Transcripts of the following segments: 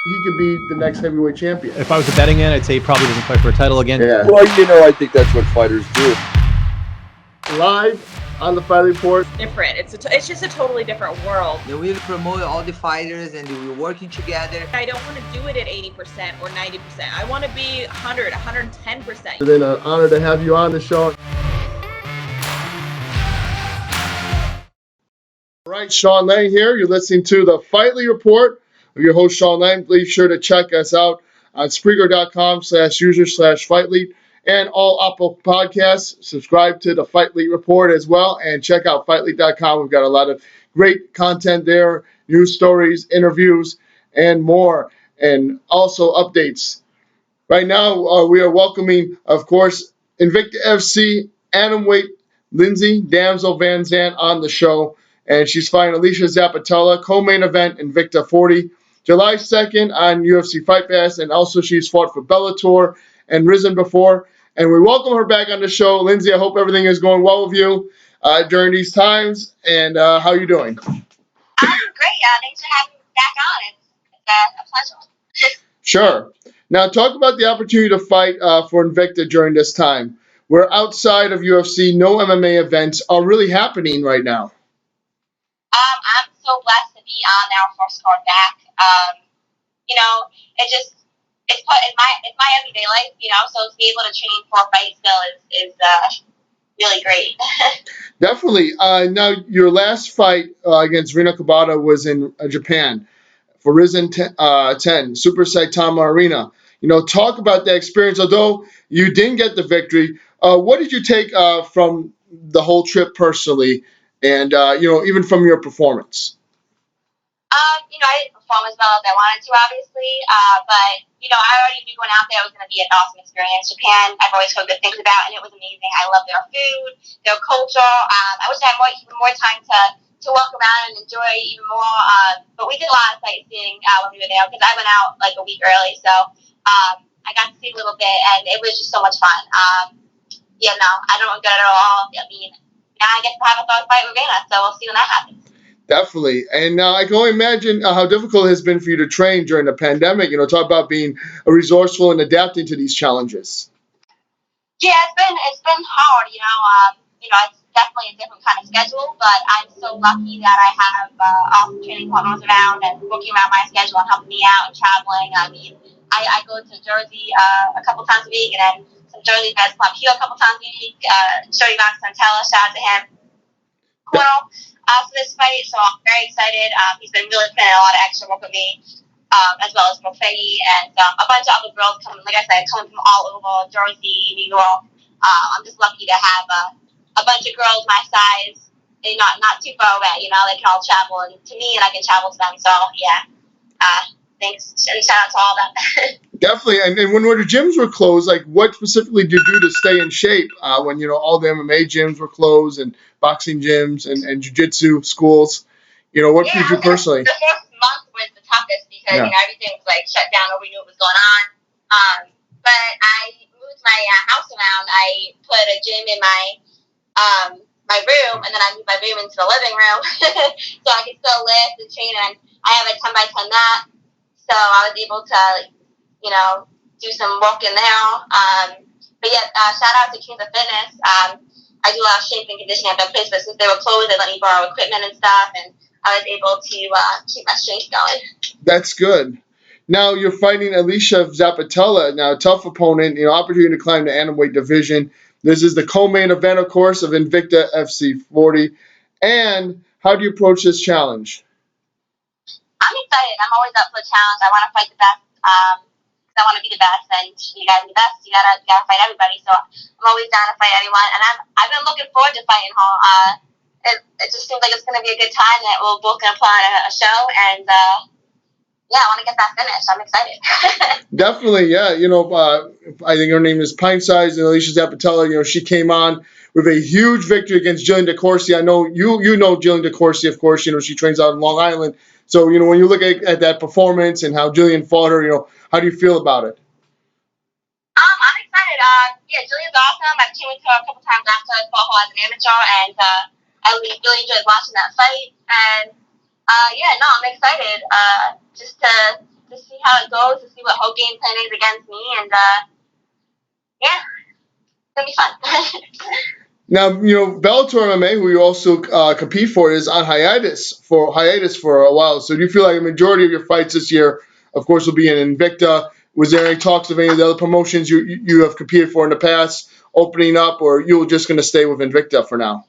he could be the next heavyweight champion. If I was a betting man, I'd say he probably doesn't fight for a title again. Yeah. Well, I think that's what fighters do. Live on the Fightlete Report. Different. It's just a totally different world. We promote all the fighters and we're working together. I don't want to do it at 80% or 90%. I want to be 100, 110%. It's been an honor to have you on the show. All right, Sean Lennon here. You're listening to the Fightlete Report with your host, Sean Lennon. Be sure to check us out on Spreaker.com/user/Fightlete and all Apple Podcasts. Subscribe to the Fightlete Report as well and check out Fightlete.com. We've got a lot of great content there, news stories, interviews, and more, and also updates. Right now, we are welcoming, of course, Invicta FC, Atomweight Lindsey, Damsel, VanZandt on the show. And she's fighting Alesha Zappitella, Co Main Event Invicta 40, July 2nd on UFCFightPass. And also she's fought for Bellator and Rizin before. And we welcome her back on the show. Lindsey, I hope everything is going well with you during these times. And how are you doing? I'm great. Thanks for having me back on. It's a pleasure. Sure. Now talk about the opportunity to fight for Invicta during this time. Where outside of UFC, no MMA events are really happening right now. I'm so blessed to be on our first card back. It's my everyday life, so to be able to train for a fight still is really great. Definitely. Now, your last fight against Rena Kubota was in Japan for Rizin 10, Super Saitama Arena. Talk about that experience. Although you didn't get the victory, what did you take from the whole trip personally? And, even from your performance? I didn't perform as well as I wanted to, obviously. But I already knew going out there it was going to be an awesome experience. Japan, I've always heard good things about, and it was amazing. I love their food, their culture. I wish I had even more time to walk around and enjoy even more. But we did a lot of sightseeing when we were there, because I went out like a week early. So I got to see a little bit, and it was just so much fun. I don't regret it at all. I mean, now I get to have a third fight with Rena, so we'll see when that happens. Definitely. And I can only imagine how difficult it has been for you to train during the pandemic. Talk about being resourceful and adapting to these challenges. Yeah, it's been hard, it's definitely a different kind of schedule, but I'm so lucky that I have awesome training partners around and working around my schedule and helping me out and traveling. I mean, I go to Jersey a couple times a week, and then some Jersey guys come up here a couple times a week. Vancantella, shout out to him. For this fight, so I'm very excited. He's been really putting in a lot of extra work with me, as well as Buffetti and a bunch of other girls coming, like I said, coming from all over Jersey, New York. I'm just lucky to have a bunch of girls my size, and not too far away. They can all travel to me, and I can travel to them. So yeah, thanks and shout out to all of them. Definitely. And when the gyms were closed, like what specifically did you do to stay in shape when all the MMA gyms were closed and boxing gyms and jiu-jitsu schools? What did you do personally? The first month was the toughest because everything was like shut down. Nobody knew what was going on. But I moved my house around. I put a gym in my room, and then I moved my room into the living room so I could still lift and train. And I have a 10x10 mat, so I was able to do some work in there. But yeah, shout out to Kings of Fitness. I do a lot of shape and conditioning at their place, but since they were closed, they let me borrow equipment and stuff, and I was able to keep my strength going. That's good. Now you're fighting Alesha Zappitella. Now, a tough opponent, opportunity to climb the Atomweight division. This is the Co Main Event, of course, of Invicta FC 40. And how do you approach this challenge? I'm excited. I'm always up for a challenge. I want to fight the best. I want to be the best, and you gotta be the best. You gotta fight everybody. So I'm always down to fight anyone, and I've been looking forward to fighting her. It just seems like it's gonna be a good time that we're both gonna put on a show, and I want to get that finished. I'm excited. Definitely, yeah. I think her name is Pint Size, and Alesha Zappitella. She came on with a huge victory against JInh Yu. I know you know JInh Yu, of course. She trains out in Long Island. So, when you look at that performance and how Jillian fought her, how do you feel about it? I'm excited. Jillian's awesome. I've trained with her a couple times after I fought her as an amateur, and I really enjoyed watching that fight. And I'm excited just to see how it goes, to see what whole game plan is against me, and yeah, it's gonna be fun. Now, Bellator MMA, who you also compete for, is on hiatus for a while. So do you feel like a majority of your fights this year, of course, will be in Invicta? Was there any talks of any of the other promotions you have competed for in the past opening up, or you're just going to stay with Invicta for now?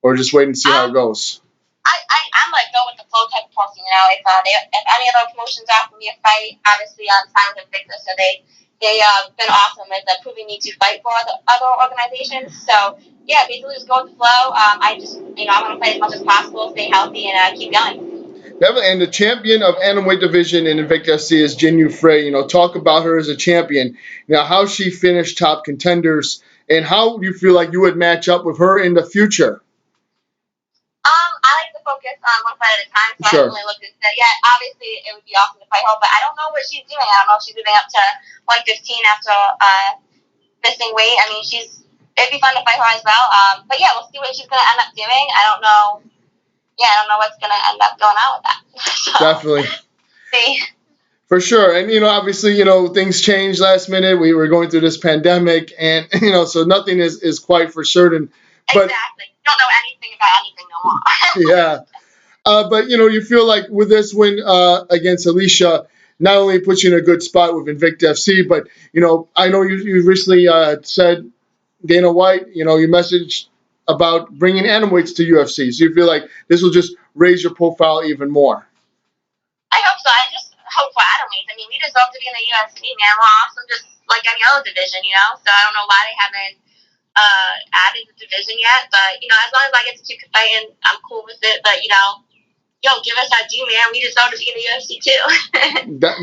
Or just wait and see how it goes? I'm like go with the flow type of person, if any other promotions offer me a fight, obviously I'm signed with Invicta, so they've been awesome with proving me to fight for other organizations. So yeah, basically just go with the flow. I just I want to fight as much as possible, stay healthy, and keep going. And the champion of Atomweight division in Invicta FC is JInh Yu Frey. Talk about her as a champion. Now, how she finished top contenders, and how do you feel like you would match up with her in the future? I like to focus on one fight at a time, so Sure. I haven't really looked into that yet. Obviously, it would be awesome to fight her, but I don't know what she's doing. I don't know if she's moving up to 115 after missing weight. I mean, it'd be fun to fight her as well. But yeah, we'll see what she's going to end up doing. I don't know. Yeah, I don't know what's going to end up going on with that. So, Definitely. See. For sure. And, obviously, things changed last minute. We were going through this pandemic, and, so nothing is quite for certain. But, exactly. You don't know anything about anything no more. Yeah. But, you feel like with this win against Alesha, not only puts you in a good spot with Invicta FC, but, I know you recently said, Dana White, you messaged about bringing atomweights to UFC. So you feel like this will just raise your profile even more. I hope so. I just hope for atomweights. I mean, we deserve to be in the UFC, man. We're awesome, just like any other division, So I don't know why they haven't added the division yet. But, as long as I get to keep fighting, I'm cool with it. But, give us that due, man. We deserve to be in the UFC too.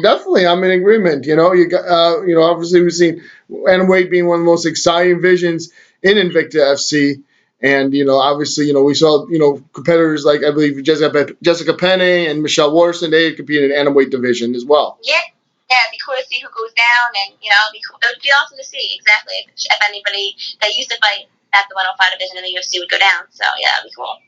Definitely, I'm in agreement. You got, obviously we've seen atomweight being one of the most exciting visions in Invicta FC. And, obviously, we saw, competitors like, I believe, Jessica Penne and Michelle Warson, they had competed in the atomweight division as well. Yeah, it'd be cool to see who goes down, and, it would be awesome to see, exactly, if anybody that used to fight at the 105 division in the UFC would go down. So, yeah, that'd be cool.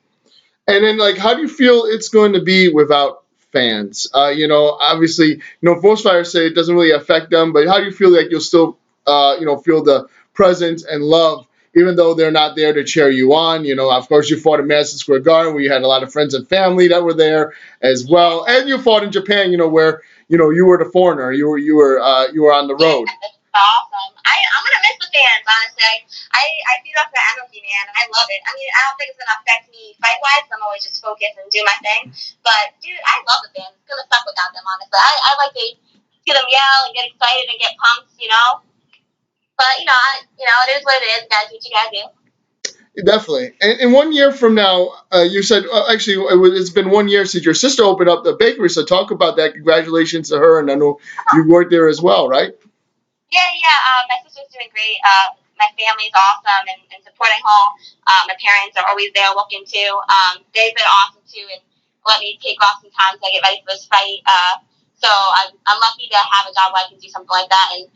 And then, how do you feel it's going to be without fans? Obviously, most fighters say it doesn't really affect them, but how do you feel like you'll still, feel the presence and love, even though they're not there to cheer you on? Of course, you fought in Madison Square Garden, where you had a lot of friends and family that were there as well, and you fought in Japan, where you were the foreigner, you were on the road. Yeah, awesome. I'm gonna miss the fans, honestly. I feed off the energy, man. I love it. I mean, I don't think it's gonna affect me fight wise. I'm always just focused and do my thing. But dude, I love the fans. It's gonna suck without them, honestly. I like to see them yell and get excited and get pumped, But it is what it is. Guys, what you gotta do. Definitely. And 1 year from now, you said, actually, it's been 1 year since your sister opened up the bakery, so talk about that. Congratulations to her, and I know you worked there as well, right? Yeah. My sister's doing great. My family's awesome and supporting her. My parents are always there looking too. They've been awesome too and let me take off some time to get ready for this fight. So I'm lucky to have a job where I can do something like that. And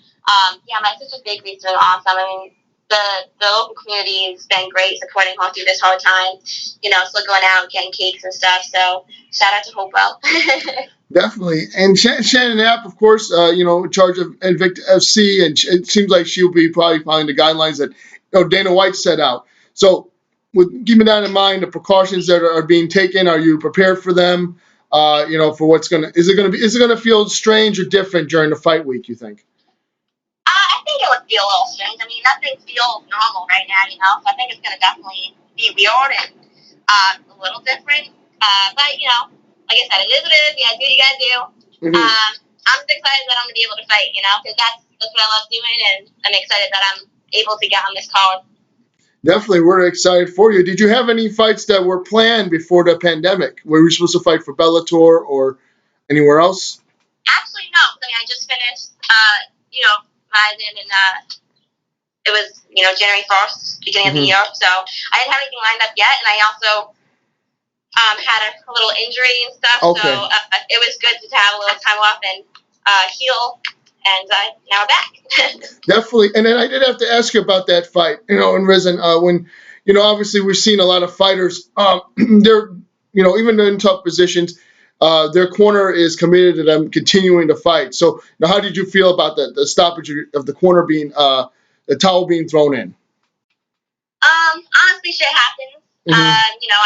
my sister's bakery's doing awesome. I mean, the local community has been great supporting her through this hard time. Still going out getting cakes and stuff. So shout out to Hopewell. Definitely. And Shannon Knapp, of course, in charge of Invicta FC, and it seems like she'll be probably following the guidelines that Dana White set out. So, with keeping that in mind, the precautions that are being taken, are you prepared for them? For what's is it gonna feel strange or different during the fight week, you think? I think it would feel a little strange. I mean, nothing feels normal right now, So I think it's gonna definitely be weird and a little different. But like I said, it is what it is. You gotta do what you gotta do. Mm-hmm. I'm just excited that I'm gonna be able to fight, because that's what I love doing, and I'm excited that I'm able to get on this card. Definitely, we're excited for you. Did you have any fights that were planned before the pandemic? Were you supposed to fight for Bellator or anywhere else? Actually, no. I mean, I just finished, Rizin, and it was, January 1st, beginning of the year. So I didn't have anything lined up yet, and I also had a little injury and stuff. Okay. So it was good to have a little time off and heal. And now we're back. Definitely. And then I did have to ask you about that fight, in Rizin, when, obviously we've seen a lot of fighters, they're, even in tough positions, their corner is committed to them continuing to fight. So now, how did you feel about the stoppage of the corner being the towel being thrown in? Honestly, shit happens. You know,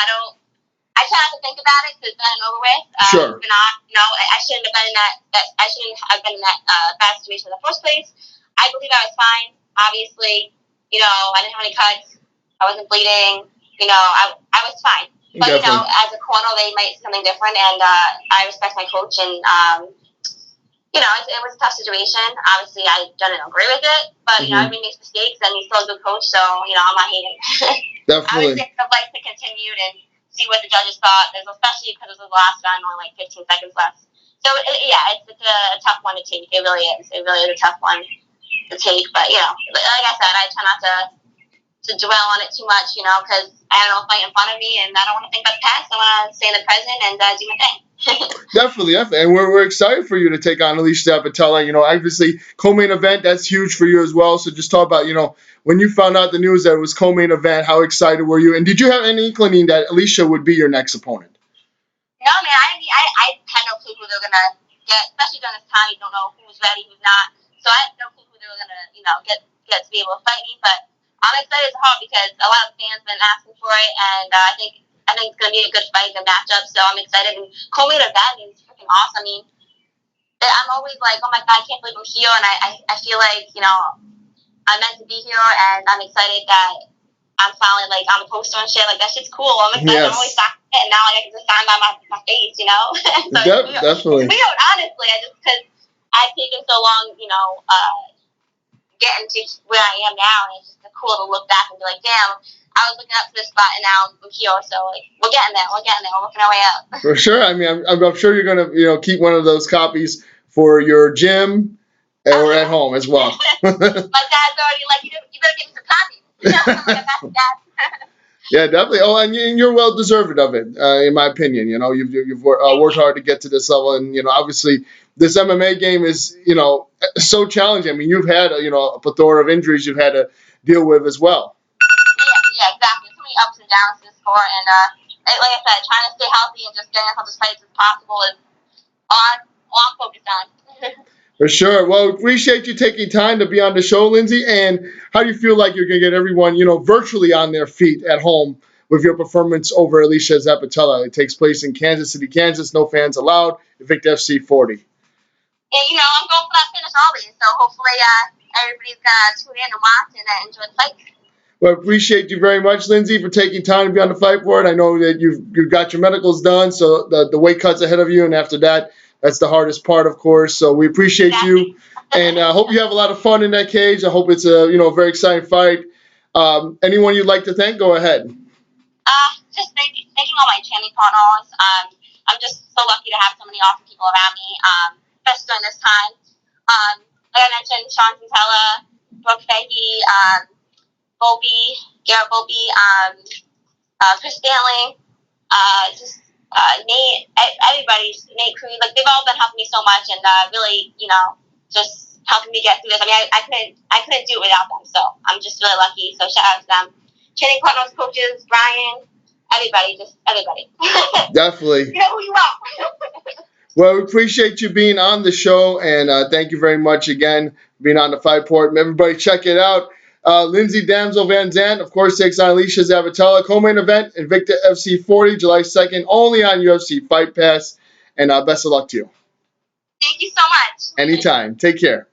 I try not to think about it because it's done and over with. Sure. But not, you know, I shouldn't have been in I shouldn't have been in that bad situation in the first place. I believe I was fine. Obviously, you know, I didn't have any cuts. I wasn't bleeding. You know, I was fine. But, Definitely. you know, as a corner, they might see something different, and I respect my coach, and, you know, it was a tough situation. Obviously, I don't agree with it, but, you know, everybody makes mistakes, and he's still a good coach, so, you know, I'm not hating. Definitely. I would like to continue and see what the judges thought, especially because it was the last round, only like 15 seconds left. So, yeah, it's a tough one to take. It really is. It really is a tough one to take, but, you know, like I said, I try not to dwell on it too much, you know, because I have no fight in front of me, and I don't want to think about the past. I want to stay in the present and do my thing. Definitely. And we're excited for you to take on Alesha Zappitella. You know, obviously, Co Main Event, that's huge for you as well. So just talk about, you know, when you found out the news that it was Co Main Event, how excited were you? And did you have any inkling that Alesha would be your next opponent? No, man, I had no clue who they were going to get, especially during this time. You don't know who's ready, who's not. So I had no clue who they were going to, you know, get to be able to fight me. But I'm excited as hell because a lot of fans have been asking for it, and I think it's going to be a good fight, good matchup. So I'm excited. And Co Main Event is freaking awesome. I mean, I'm always like, oh my God, I can't believe I'm here, and I feel like, you know, I'm meant to be here, and I'm excited that I'm finally like on the poster and shit. Like, that shit's cool. I'm excited. Yes. I'm always signing it, and now I can just sign by my face, you know. So Definitely. It's weird, honestly. Because I've taken so long, you know, getting to where I am now, and it's just cool to look back and be like, damn, I was looking up to this spot, and now I'm here. So like, we're getting there. We're working our way up. For sure. I mean, I'm sure you're gonna, you know, keep one of those copies for your gym or at home as well. My dad's already like, you better give me some copies. I'm like, that's Dad. Yeah, definitely. Oh, and you're well deserved of it, in my opinion. You know, you've worked hard to get to this level, and you know, obviously, this MMA game is, you know, so challenging. I mean, you've had a plethora of injuries you've had to deal with as well. Yeah, exactly. So many ups and downs in the sport, and like I said, trying to stay healthy and just getting as much fights as possible is all I'm focused on. For sure. Well, appreciate you taking time to be on the show, Lindsey. And how do you feel like you're going to get everyone, you know, virtually on their feet at home with your performance over Alesha Zappitella? It takes place in Kansas City, Kansas. No fans allowed. Invicta FC 40. Yeah, you know, I'm going for that finish always. So hopefully everybody's going to tune in and watch and enjoy the fight. Well, I appreciate you very much, Lindsey, for taking time to be on the fight board. I know that you've got your medicals done, so the weight cut's ahead of you, and after that, that's the hardest part, of course. So we appreciate you, and I hope you have a lot of fun in that cage. I hope it's a very exciting fight. Anyone you'd like to thank, go ahead. Just thanking all my training partners. I'm just so lucky to have so many awesome people around me, especially during this time. Like I mentioned, Sean Santella, Brooke Fahey, Garrett Volpe, Chris Stanley, Nate, Nate Creed, like they've all been helping me so much, and really, just helping me get through this. I mean, I couldn't do it without them, so I'm just really lucky. So shout out to them, training partners, coaches, Brian, everybody, just everybody. Definitely. You know who you are. Well, we appreciate you being on the show, and thank you very much again for being on the Fight Report. Everybody, check it out. Lindsey Damsel VanZandt, of course, takes on Alesha Zappitella. Co Main Event Invicta FC 40, July 2nd, only on UFC Fight Pass. And best of luck to you. Thank you so much. Anytime. Take care.